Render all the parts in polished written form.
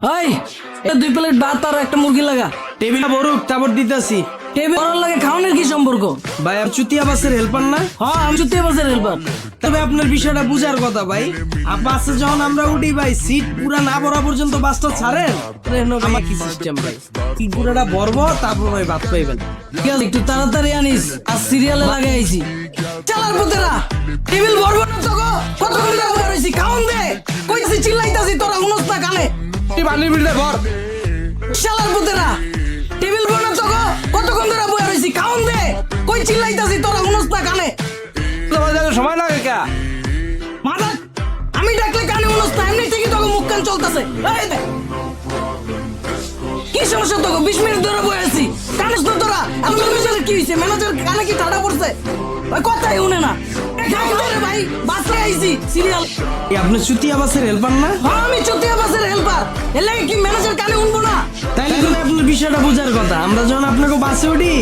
High এটা 2 plate ভাত আর একটা মুরগি লাগা। টেবিল বরুক তারপর দিতেছি। টেবিল করার লাগে খাওয়ানোর কি সম্পর্ক? ভাই আর চুতিয়া বাসের হেল্পার না? হ্যাঁ আমি চুতিয়া বাসের হেল্পার। তবে আপনার বিষয়টা বুঝার কথা ভাই। বাসে যখন আমরা উঠি ভাই সিট পুরা না ভরা পর্যন্ত বাসটা ছাড়েন। আমার কি সিস্টেম ভাই, সিট পুরাটা ভরবো তারপর ভাই ভাত পাইবেন। ঠিক আছে একটু তাড়াতাড়ি আনিস, আর সিরিয়ালে লাগাইছি। চালার পুতেরা টেবিল ভরবো না তো গো, কতক্ষণ ধরে বসে রইছি, খাওন দে কইছি, চিল্লাইতাছি তোরা শুনস না কানে। পানির বিলটা ভর। চালার পুতেরা টেবিল ভরবো না তো গো, কতক্ষণ ধরে বসে রইছি, খাওন দে কই, চিল্লাইতাছি তোরা শুনস না কানে। সময় লাগে কে? মাথা আমি ডাকলে কানে শুনস না, এমনি ঠিকই তোকে মুখ কান চলতেছে। কি সমস্যা তোকে? 20 মিনিট ধরে বসে আছি, কানিস না তোরা? আমি ম্যানেজারের কি হইছে? ম্যানেজার কানে কি ঠাডা পড়ছে? ওই কথাই শুনে না। ভাই বাস লাগাইছি সিরিয়াল। আপনি চুতিয়া বাসের হেল্পার না? হ্যাঁ আমি চুতিয়া বাসের হেল্পার। এর লাগে কি ম্যানেজার কানে শুনবো না? তাইলে তো আপনার বিষয়টা বোঝার কথা। আমরা যখন আপনাকে বাসে উঠি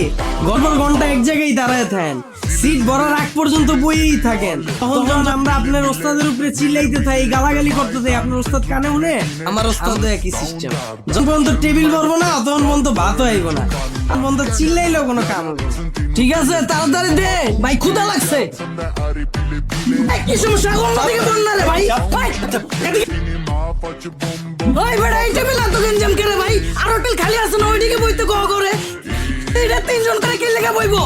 গল্পের ঘন্টা এক জায়গায় দাঁড়ায় থাকেন, সিট ভরার আগ পর্যন্ত বইয়েই থাকেন। তখন যখন আমরা আপনার ওস্তাদের উপরে চিল্লাইতে থাকি, গালাগালি করতে থাকি, আপনার ওস্তাদ কানে শুনে? আমার ওস্তাদ একই সিস্টেম। যখন পর্যন্ত টেবিল ভরবো না তখন পর্যন্ত ভাতও আইব না, তখন পর্যন্ত চিল্লাইলেও কোনো কাম হবে না। ঠিক আছে তাড়াতাড়ি দে ভাই, ক্ষুধা লাগছে। কি সমস্যা? অন্যদিকে বল না রে ভাই। ওই বেড়া এই টেবিল এত গঞ্জাম করে ভাই, আর হোটেল খালি আছে না, ওইদিকে বইতে কো করে। এটা 3 জন করে কি লেগে বইবো?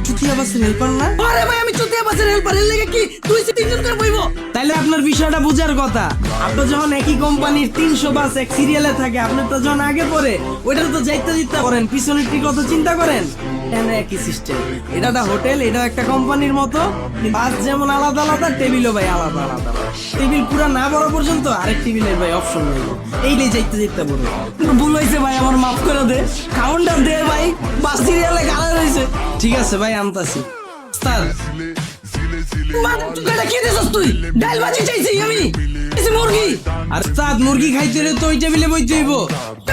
চুতিয়া বাসের হেল্পার না? আরে ভাই আমি চুতিয়া বাসের হেল্পার, এর লেগে কি 2-3 জন করে বইবো? তাইলে আপনার বিষয়টা বুঝার কথা। আপনার যখন একই কোম্পানির 300 বাস এক সিরিয়ালে থাকে, আপনার তো যখন আগে পড়ে ওইটার তো যাইতে দিতে করেন, পিছনের কি কত চিন্তা করেন? একই সিস্টেম। এটা একটা হোটেল, এটা একটা কোম্পানির মতো। বাস যেমন আলাদা আলাদা, টেবিলও ভাই আলাদা আলাদা। টেবিল পুরা না বড় পর্যন্ত আরেক টেবিলের ভাই অপশন নেই, এইটাই যাইতে যাইতে বড়। ভুল হয়েছে ভাই, আমার মাফ করে দে, খাউনটা দে ভাই, বাস সিরিয়ালে গালা রয়েছে। ঠিক আছে ভাই আনতাছি। স্যার এটা কি দিছস তুই? ডাল ভাজি চাইছি আমি, এসে মুরগি। আর স্যার মুরগি খাইতে হলে তো ওই টেবিলে বইতে হইব।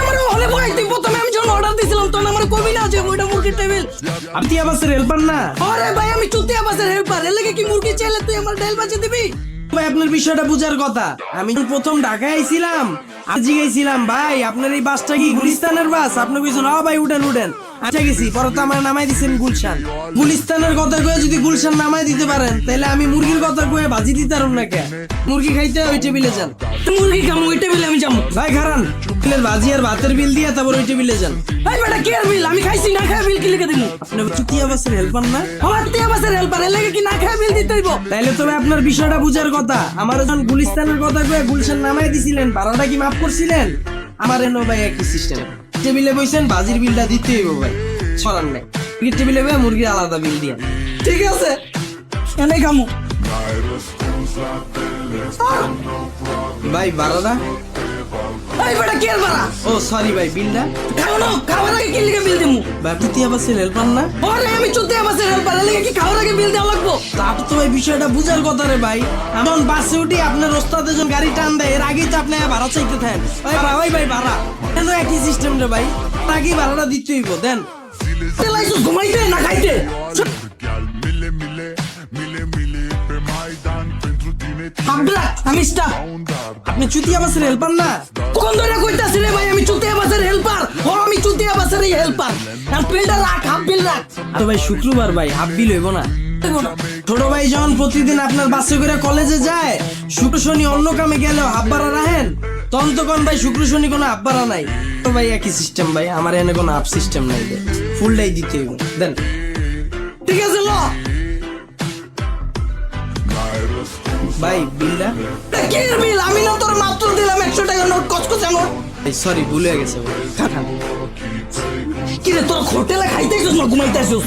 আমার হলে বইতে প্রথমে আমি যখন অর্ডার দিছিলাম তখন আমার কবি না যে ওইটা মুরগির টেবিল। আপনি বাসের হেল্পার না? আরে ভাই আমি চুতিয়া বাসের হেল্পার, এর লাগে কি মুরগি চাইলে তুই আমার ডাল ভাজি দিবি? ভাই আপনার বিষয়টা বুঝার কথা। আমি যখন প্রথম ঢাকায় আইছিলাম, আমি জিজ্ঞাসিলাম ভাই আপনার এই বাসটা কি গুলিস্তানের বাস? আপনি কইছেন হ্যাঁ ভাই উঠেন উঠেন। আচ্ছা গেছি, পরে তো আমার নামাই দিচ্ছেন গুলশান। গুলিস্তানের কথা কয়ে যদি গুলশান নামাই দিতে পারেন, তাহলে আমি মুরগির কথা কয়ে ভাজি দিতে পারুন না কে? মুরগি খাইতে ওই টেবিলে যান। মুরগি খামো ওই টেবিলে আমি যাবো। ভাই খারান, ভাজি আর ভাতের বিল দিয়ে তারপর ওই টেবিলে যান। ভাই বেটা কি আর বিল? আমি খাইছি, না খাই বিল কি লিখে দিবো? আপনি চুতিয়া বাসের হেল্পার না? আমার তিয়া বাসের হেল্পার, এর লাগে কি না খাই বিল দিতে হইব? তাইলে তবে আপনার বিষয়টা বুঝার কথা। আমার যখন গুলিস্তানের কথা কয়ে গুলশান নামাই দিছিলেন, ভাড়াটা কি মাফ করছিলেন? আমার এনো ভাই একই সিস্টেম। টেবিলে বইছেন, ভাজির বিলটা দিতে হইব ভাই, ছড়ান নাই। মুরগির টেবিলে বই মুরগির আলাদা বিল দিয়ে। ঠিক আছে এনে খামো। ভাই ভাড়াটা? ভাই বেটা কি আর বাড়া? ও সরি ভাই, বিলটা? খাওয়ানো খাওয়ার আগে কি লিখে বিল দিমু? ভাই চুতিয়া বাসের হেল্পার না? আরে আমি চুতিয়া বাসের হেল্পার, এর লাগে কি খাওয়ার আগে বিল দেওয়া লাগবো? তার তো ভাই বিষয়টা বুঝার কথা রে ভাই। এমন বাসে উঠি আপনার ওস্তাদের যখন গাড়ি টান দেয়, এর আগেই তো আপনি ভাড়া চাইতে থাকেন। ভাই ভাই ভাড়া কেন? একই সিস্টেম রে ভাই, তাকেই ভাড়াটা দিতে হইব। দেন তেলাইছো ঘুমাইতে না খাইতে? আমি স্টাফ। আপনি চুতিয়া বাসের হেল্পার না? কোন ধরে কইতাছি রে ভাই, আমি চুতিয়া বাসের হেল্পার। ও আমি চুতিয়া বাসের হেল্পার। আর বিলটা রাখ, হাফ বিল রাখ। তো ভাই শুক্রবার ভাই হাফ বিল হইব না? ছোট ভাই যখন প্রতিদিন আপনার বাসে করে কলেজে যায়, শুক্র শনি অন্য কামে গেলেও হাফ ভাড়া রাখেন, তখন তো কোন ভাই শুক্র শনি কোনো হাফ ভাড়া নাই। তো ভাই একই সিস্টেম ভাই, আমার এনে কোনো হাফ সিস্টেম নাই, ফুলটাই দিতে হইব। দেন ঠিক আছে ল ভাই বিলটা। কি বিল? আমি না তোর মাত্র দিলাম 100 টাকা নোট, কচকচে নোট। সরি ভুলে গেছে ভাই, খান। কি রে তোর হোটেলে খাইতেছিস না ঘুমাইতেছিস?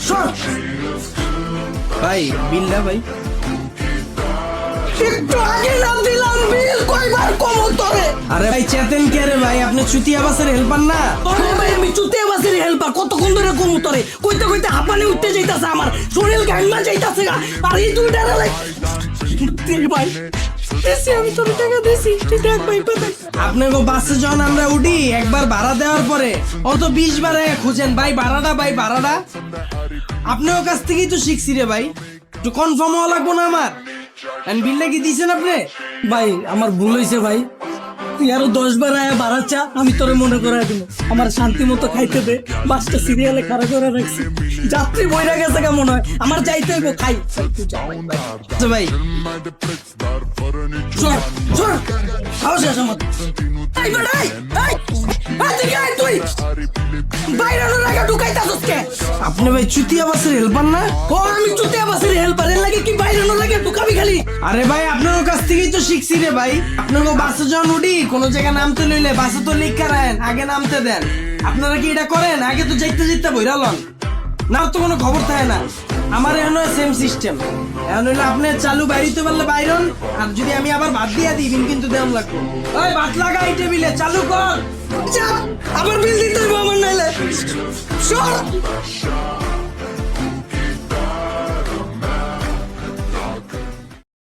সর। ভাই বিলটা ভাই। একটু আগে না দিলাম বিল, কয়বার কমো তোরে? আরে ভাই চেতেন কে রে ভাই? আপনি চুতিয়া বাসের হেল্পার না? আরে ভাই আমি চুতিয়া বাসের হেল্পার, কতক্ষণ ধরে কমো তোরে? কইতে কইতে হাঁপানি উঠতে যাইতাছে, আমার শরীর গাইমা যাইতাছে গা। আর এই দুইটা রে ভাই এসে আমি তোর টাকা দিছি, তুই দেখ ভাই পাতা। আপনাকে বাসে যখন আমরা উঠি, একবার ভাড়া দেওয়ার পরে অত 20 বার খুঁজেন ভাই ভাড়াটা, ভাই ভাড়াটা। আপনার কাছ থেকেই তো শিখছি রে ভাই, একটু কনফার্ম হওয়া লাগবো না আমার? বিলটা কি দিয়েছেন আপনি? ভাই আমার ভুল হয়েছে ভাই, তুই আরো 10 বার আয়া বাড়াচ্ছা আমি তোরে মনে করাই দিব আমার শান্তি মতো খাইতে দে বাসটা সিরিয়ালে খাড়া করে রাখছি যাত্রী বইরা গেছে কেমন হয় আমার যাইতে হইব খাই আচ্ছা ভাই সর সর সাহস আছে আমার এই বেড়াই এই এদিকে আয় তুই বাইরের আগে ঢুকাইতাছস কে আপনি ভাই চুতিয়া বাসের হেল্পার না? ও আমি চুতিয়া বাসের হেল্পার এর লাগে কি বাইরের লাগে ঢুকাবি খালি আরে ভাই আপনার কাছ থেকেই তো শিখছি রে ভাই। আপনার বাসে যখন উঠি কোনো জায়গায় নামতে লইলে বাসে তো লিখা রাখেন আগে নামতে দেন। আপনারা কি এটা করেন? আগে তো যাইতে যাইতে বইরা লন না, তো কোনো খবর থাকে না। আমার এখন সেম সিস্টেম। এখন হইলো আপনি চালু বাইরিতে পারলে বাইরন, আর যদি আমি আবার ভাত দিয়া দিই বিল কিন্তু দেওয়ান লাগবে। ওই ভাত লাগা এই টেবিলে চালু কর। চাপ আবার বিল দিতে হইব আমার নাইলে সর